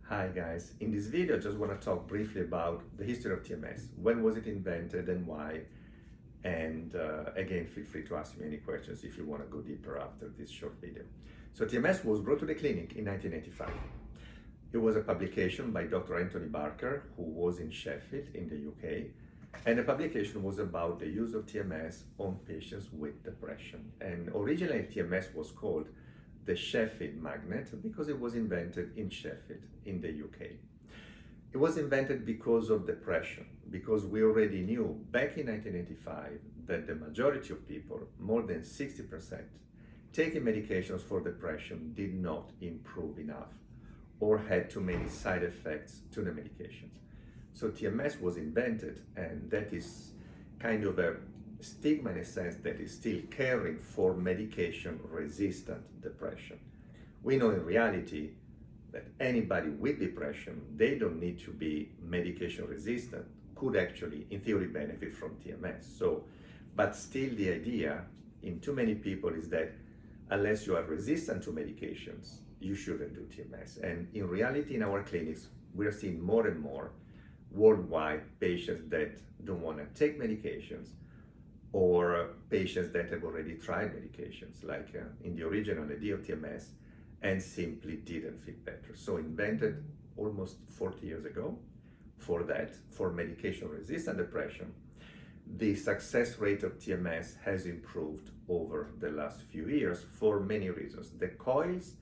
Hi guys, in this video I just want to talk briefly about the history of TMS. When was it invented and why? And again, feel free to ask me any questions if you want to go deeper after this short video. So TMS was brought to the clinic in 1985. It was a publication by Dr. Anthony Barker, who was in Sheffield in the UK. And the publication was about the use of TMS on patients with depression. And originally TMS was called the Sheffield magnet because it was invented in Sheffield in the UK. It was invented because of depression, because we already knew back in 1985 that the majority of people, more than 60%, taking medications for depression did not improve enough or had too many side effects to the medications. So TMS was invented, and that is kind of a stigma in a sense that is still caring for medication-resistant depression. We know in reality that anybody with depression, they don't need to be medication-resistant, could actually, in theory, benefit from TMS. But still the idea in too many people is that unless you are resistant to medications, you shouldn't do TMS. And in reality, in our clinics, we're seeing more and more worldwide patients that don't want to take medications, or patients that have already tried medications, like in the original idea of TMS, and simply didn't feel better. So invented almost 40 years ago for that, for medication-resistant depression. The success rate of TMS has improved over the last few years for many reasons. The coils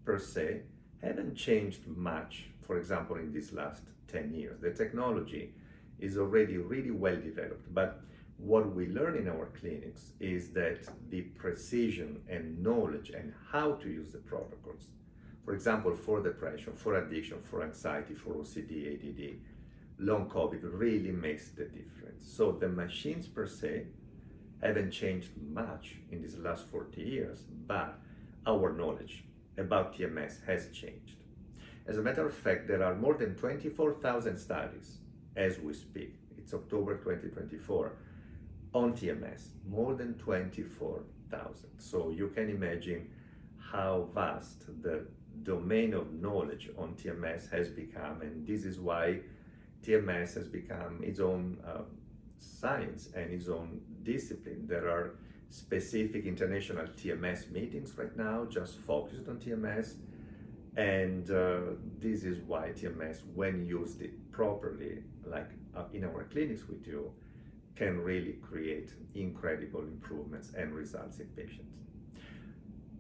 per se haven't changed much, for example, in these last 10 years. The technology is already really well developed, but what we learn in our clinics is that the precision and knowledge and how to use the protocols, for example, for depression, for addiction, for anxiety, for OCD, ADD, long COVID, really makes the difference. So the machines per se haven't changed much in these last 40 years, but our knowledge about TMS has changed. As a matter of fact, there are more than 24,000 studies as we speak. It's October 2024. On TMS, more than 24,000. So you can imagine how vast the domain of knowledge on TMS has become, and this is why TMS has become its own science and its own discipline. There are specific international TMS meetings right now just focused on TMS, and this is why TMS, when used it properly, like in our clinics we do, can really create incredible improvements and results in patients.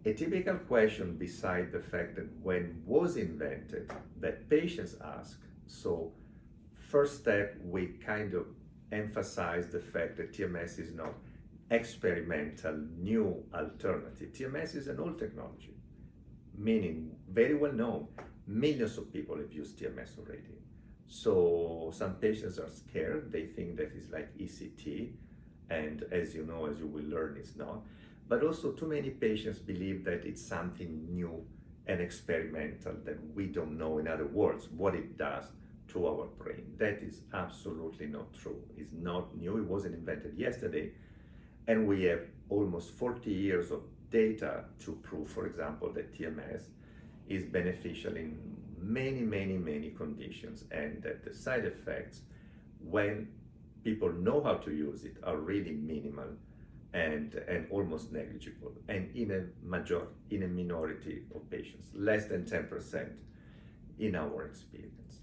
A typical question, beside the fact that when was invented, that patients ask, so first step, we kind of emphasize the fact that TMS is not experimental, new alternative. TMS is an old technology, meaning very well known. Millions of people have used TMS already. So some patients are scared. They think that it's like ECT, and as you know, as you will learn, it's not. But also too many patients believe that it's something new and experimental that we don't know, in other words, what it does to our brain. That is absolutely not true. It's not new. It wasn't invented yesterday. And we have almost 40 years of data to prove, for example, that TMS is beneficial in many conditions, and that the side effects, when people know how to use it, are really minimal and almost negligible, and in a minority of patients, less than 10% in our experience.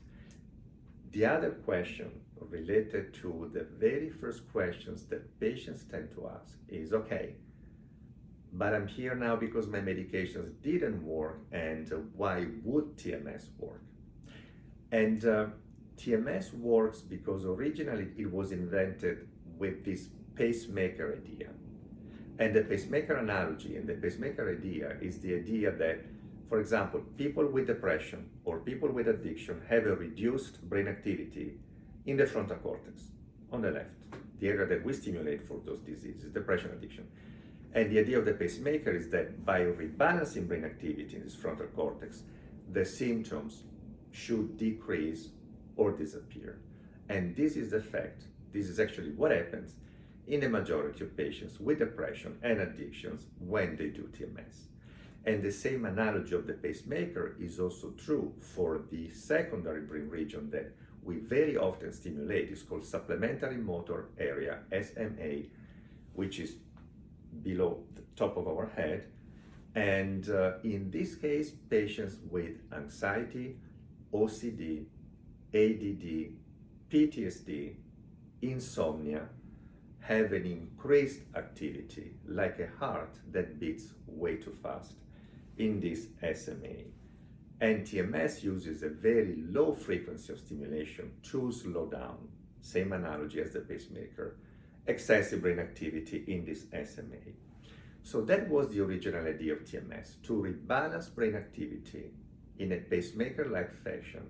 The other question related to the very first questions that patients tend to ask is, okay, but I'm here now because my medications didn't work, and why would TMS work? And TMS works because originally it was invented with this pacemaker idea. And the pacemaker analogy and the pacemaker idea is the idea that, for example, people with depression or people with addiction have a reduced brain activity in the frontal cortex on the left, the area that we stimulate for those diseases, depression, addiction. And the idea of the pacemaker is that by rebalancing brain activity in this frontal cortex, the symptoms should decrease or disappear. And this is the fact. This is actually what happens in the majority of patients with depression and addictions when they do TMS. And the same analogy of the pacemaker is also true for the secondary brain region that we very often stimulate. It's called supplementary motor area, SMA, which is below the top of our head. And in this case, patients with anxiety, OCD, ADD, PTSD, insomnia have an increased activity, like a heart that beats way too fast in this SMA. And TMS uses a very low frequency of stimulation to slow down, same analogy as the pacemaker, excessive brain activity in this SMA. So that was the original idea of TMS, to rebalance brain activity in a pacemaker-like fashion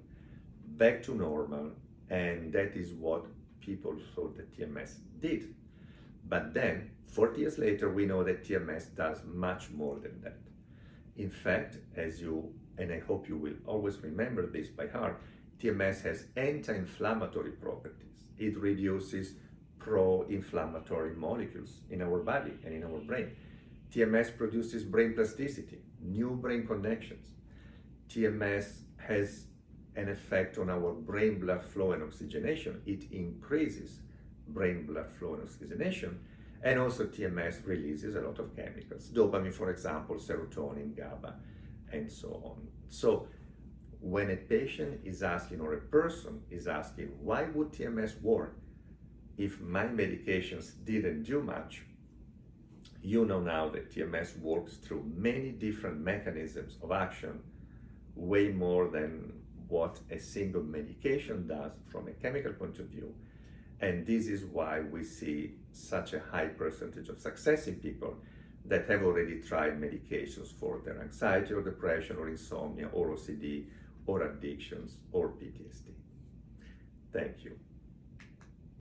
back to normal, and that is what people thought that TMS did. But then, 40 years later, we know that TMS does much more than that. In fact, and I hope you will always remember this by heart, TMS has anti-inflammatory properties. It reduces pro-inflammatory molecules in our body and in our brain. TMS produces brain plasticity, new brain connections. TMS has an effect on our brain blood flow and oxygenation. It increases brain blood flow and oxygenation. And also TMS releases a lot of chemicals, dopamine, for example, serotonin, GABA, and so on. So when a patient is asking, or a person is asking, why would TMS work if my medications didn't do much? You know now that TMS works through many different mechanisms of action, way more than what a single medication does from a chemical point of view. And this is why we see such a high percentage of success in people that have already tried medications for their anxiety or depression or insomnia or OCD or addictions or PTSD. Thank you.